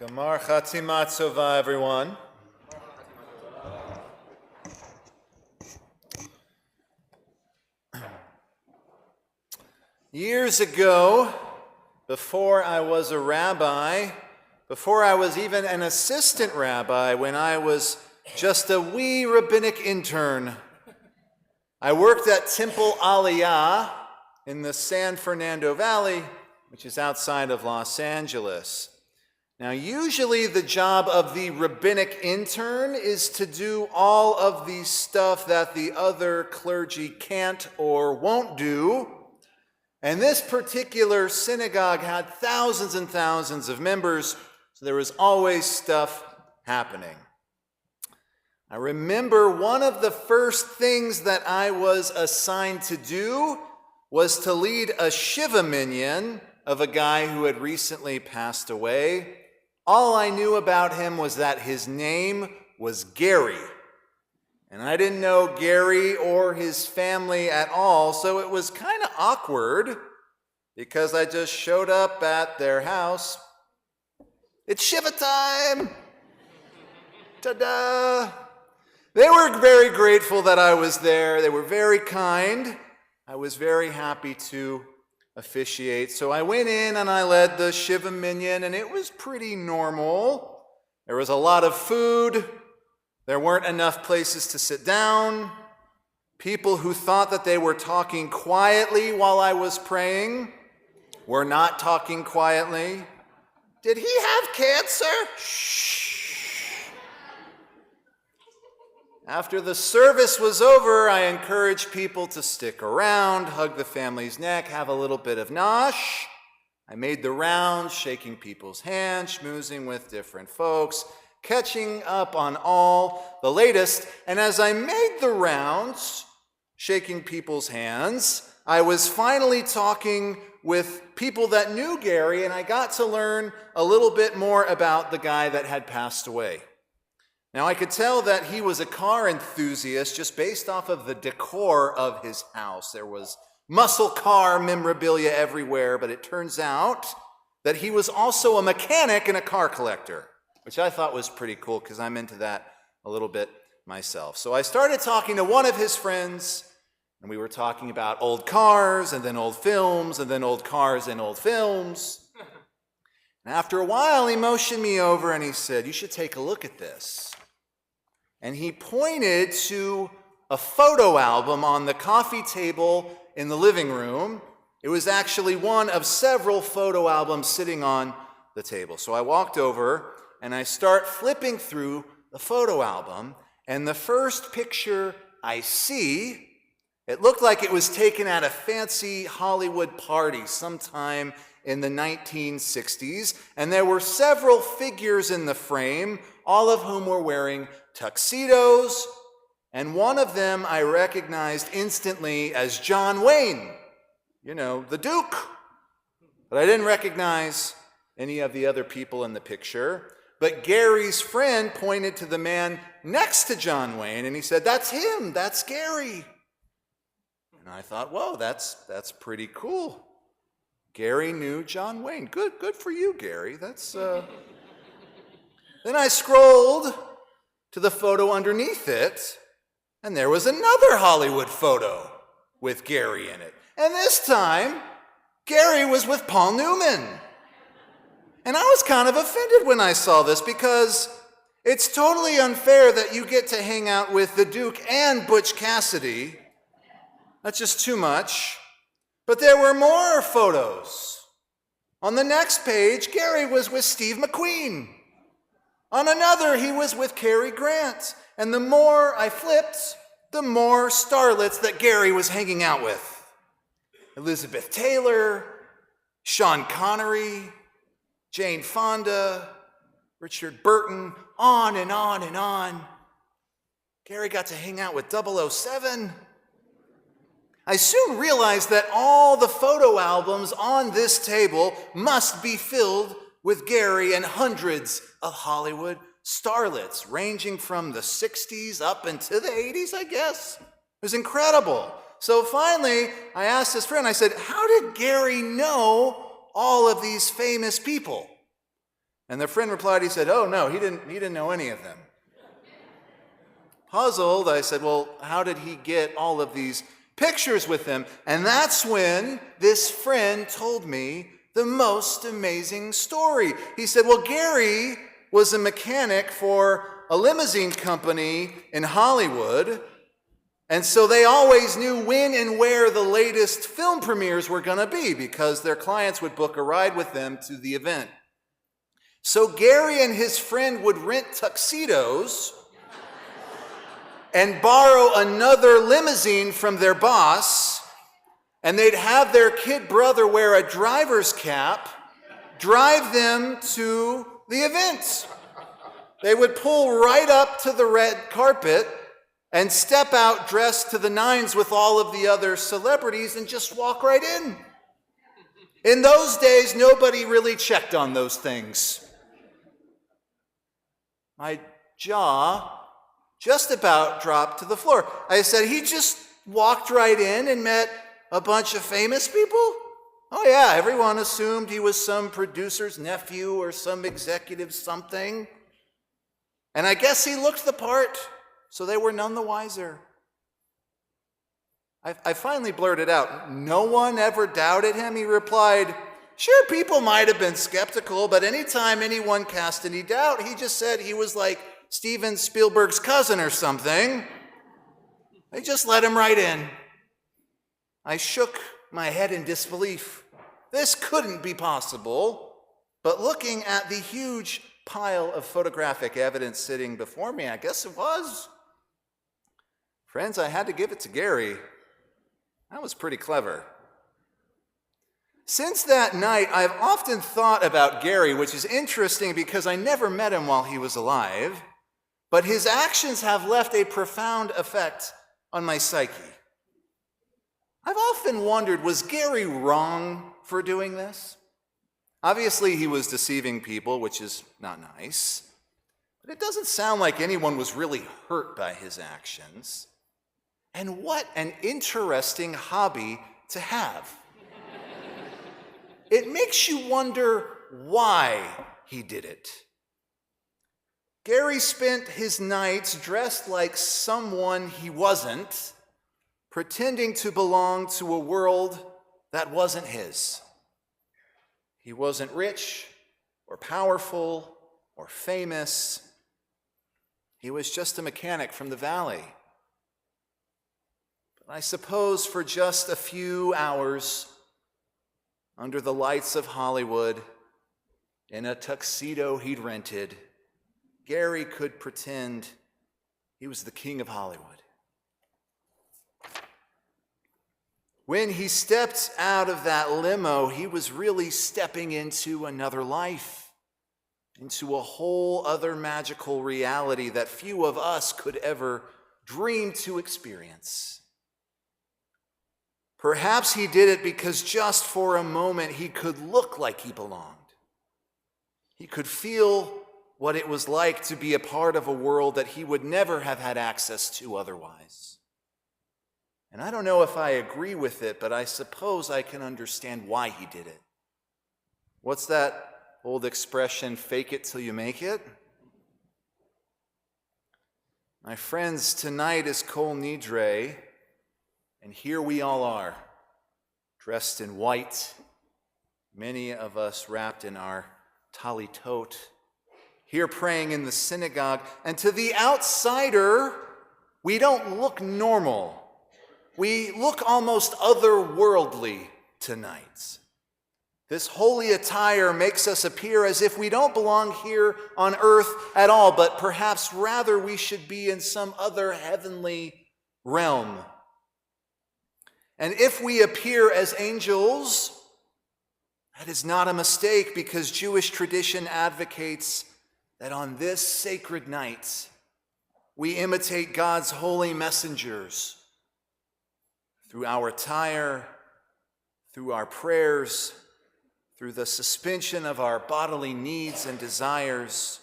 Gamar Chatimat Sova, everyone. Years ago, before I was a rabbi, before I was even an assistant rabbi, when I was just a wee rabbinic intern, I worked at Temple Aliyah in the San Fernando Valley, which is outside of Los Angeles. Now, usually the job of the rabbinic intern is to do all of the stuff that the other clergy can't or won't do. And this particular synagogue had thousands and thousands of members, so there was always stuff happening. I remember one of the first things that I was assigned to do was to lead a Shiva minyan of a guy who had recently passed away. All I knew about him was that his name was Gary. And I didn't know Gary or his family at all, so it was kind of awkward because I just showed up at their house. It's Shiva time! Ta-da! They were very grateful that I was there. They were very kind. I was very happy to officiate. So I went in and I led the Shiva minyan, and it was pretty normal. There was a lot of food. There weren't enough places to sit down. People who thought that they were talking quietly while I was praying were not talking quietly. Did he have cancer? Shh. After the service was over, I encouraged people to stick around, hug the family's neck, have a little bit of nosh. I made the rounds, shaking people's hands, schmoozing with different folks, catching up on all the latest. And as I made the rounds, shaking people's hands, I was finally talking with people that knew Gary, and I got to learn a little bit more about the guy that had passed away. Now, I could tell that he was a car enthusiast just based off of the decor of his house. There was muscle car memorabilia everywhere, but it turns out that he was also a mechanic and a car collector, which I thought was pretty cool because I'm into that a little bit myself. So I started talking to one of his friends, and we were talking about old cars and then old films and then old cars and old films. And after a while, he motioned me over and he said, "You should take a look at this." And he pointed to a photo album on the coffee table in the living room. It was actually one of several photo albums sitting on the table. So I walked over and I start flipping through the photo album, and the first picture I see, it looked like it was taken at a fancy Hollywood party sometime in the 1960s, and there were several figures in the frame, all of whom were wearing tuxedos, and one of them I recognized instantly as John Wayne, the Duke. But I didn't recognize any of the other people in the picture. But Gary's friend pointed to the man next to John Wayne, and he said, "That's him, that's Gary." And I thought, whoa, that's pretty cool. Gary knew John Wayne. Good for you, Gary. That's. Then I scrolled to the photo underneath it, and there was another Hollywood photo with Gary in it. And this time, Gary was with Paul Newman. And I was kind of offended when I saw this because it's totally unfair that you get to hang out with the Duke and Butch Cassidy. That's just too much. But there were more photos. On the next page, Gary was with Steve McQueen. On another, he was with Cary Grant. And the more I flipped, the more starlets that Gary was hanging out with. Elizabeth Taylor, Sean Connery, Jane Fonda, Richard Burton, on and on and on. Gary got to hang out with 007. I soon realized that all the photo albums on this table must be filled with Gary and hundreds of Hollywood starlets, ranging from the 60s up into the 80s, I guess. It was incredible. So finally, I asked his friend, I said, "How did Gary know all of these famous people?" And the friend replied, he said, oh, no, he didn't know any of them. Puzzled, I said, well, how did he get all of these pictures with him? And that's when this friend told me the most amazing story. He said, well, Gary was a mechanic for a limousine company in Hollywood, and so they always knew when and where the latest film premieres were going to be because their clients would book a ride with them to the event. So Gary and his friend would rent tuxedos and borrow another limousine from their boss, and they'd have their kid brother wear a driver's cap, drive them to the event. They would pull right up to the red carpet and step out dressed to the nines with all of the other celebrities and just walk right in. In those days, nobody really checked on those things. My jaw just about dropped to the floor. I said, he just walked right in and met a bunch of famous people? Oh yeah, everyone assumed he was some producer's nephew or some executive something. And I guess he looked the part, so they were none the wiser. I finally blurted out, no one ever doubted him? He replied, sure, people might have been skeptical, but anytime anyone cast any doubt, he just said he was like Steven Spielberg's cousin or something. They just let him right in. I shook my head in disbelief. This couldn't be possible. But looking at the huge pile of photographic evidence sitting before me, I guess it was. Friends, I had to give it to Gary. That was pretty clever. Since that night, I've often thought about Gary, which is interesting because I never met him while he was alive, but his actions have left a profound effect on my psyche. I've often wondered, was Gary wrong for doing this? Obviously, he was deceiving people, which is not nice, but it doesn't sound like anyone was really hurt by his actions. And what an interesting hobby to have. It makes you wonder why he did it. Gary spent his nights dressed like someone he wasn't, pretending to belong to a world that wasn't his. He wasn't rich or powerful or famous. He was just a mechanic from the valley. But I suppose for just a few hours, under the lights of Hollywood, in a tuxedo he'd rented, Gary could pretend he was the king of Hollywood. When he stepped out of that limo, he was really stepping into another life, into a whole other magical reality that few of us could ever dream to experience. Perhaps he did it because just for a moment he could look like he belonged. He could feel what it was like to be a part of a world that he would never have had access to otherwise. And I don't know if I agree with it, but I suppose I can understand why he did it. What's that old expression, fake it till you make it? My friends, tonight is Kol Nidre, and here we all are, dressed in white, many of us wrapped in our talitot, here praying in the synagogue, and to the outsider, we don't look normal. We look almost otherworldly tonight. This holy attire makes us appear as if we don't belong here on earth at all, but perhaps rather we should be in some other heavenly realm. And if we appear as angels, that is not a mistake, because Jewish tradition advocates that on this sacred night, we imitate God's holy messengers through our attire, through our prayers, through the suspension of our bodily needs and desires.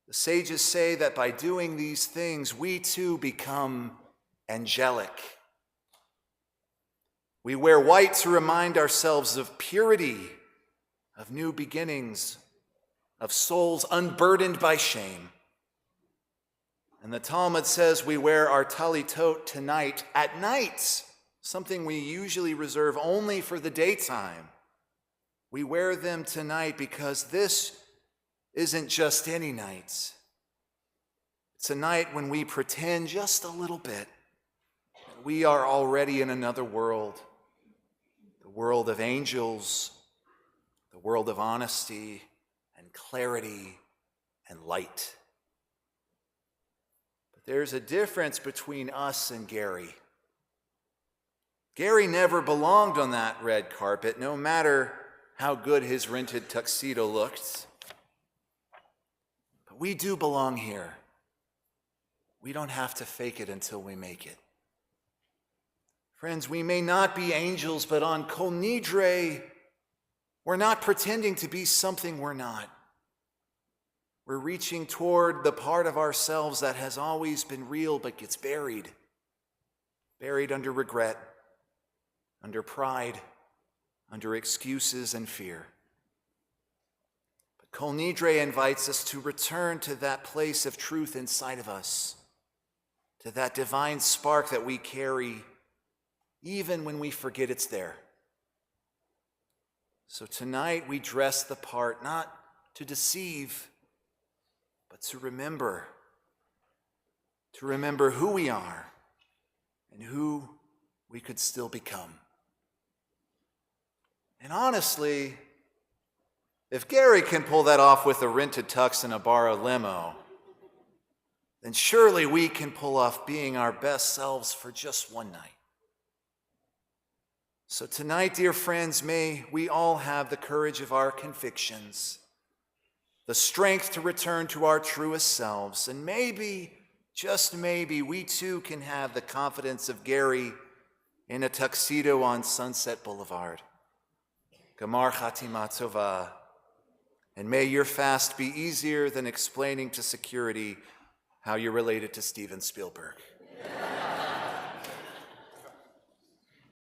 The sages say that by doing these things, we too become angelic. We wear white to remind ourselves of purity, of new beginnings, of souls unburdened by shame. And the Talmud says we wear our talitot tonight at night, something we usually reserve only for the daytime. We wear them tonight because this isn't just any night. It's a night when we pretend just a little bit that we are already in another world, the world of angels, the world of honesty and clarity and light. But there's a difference between us and Gary. Gary never belonged on that red carpet, no matter how good his rented tuxedo looked. But we do belong here. We don't have to fake it until we make it. Friends, we may not be angels, but on Kol Nidre, we're not pretending to be something we're not. We're reaching toward the part of ourselves that has always been real but gets buried under regret, under pride, under excuses and fear. But Kol Nidre invites us to return to that place of truth inside of us, to that divine spark that we carry even when we forget it's there. So tonight we dress the part not to deceive, but to remember who we are and who we could still become. And honestly, if Gary can pull that off with a rented tux and a borrowed limo, then surely we can pull off being our best selves for just one night. So tonight, dear friends, may we all have the courage of our convictions, the strength to return to our truest selves, and maybe, just maybe, we too can have the confidence of Gary in a tuxedo on Sunset Boulevard. Gamar Chatima Tova. And may your fast be easier than explaining to security how you're related to Steven Spielberg.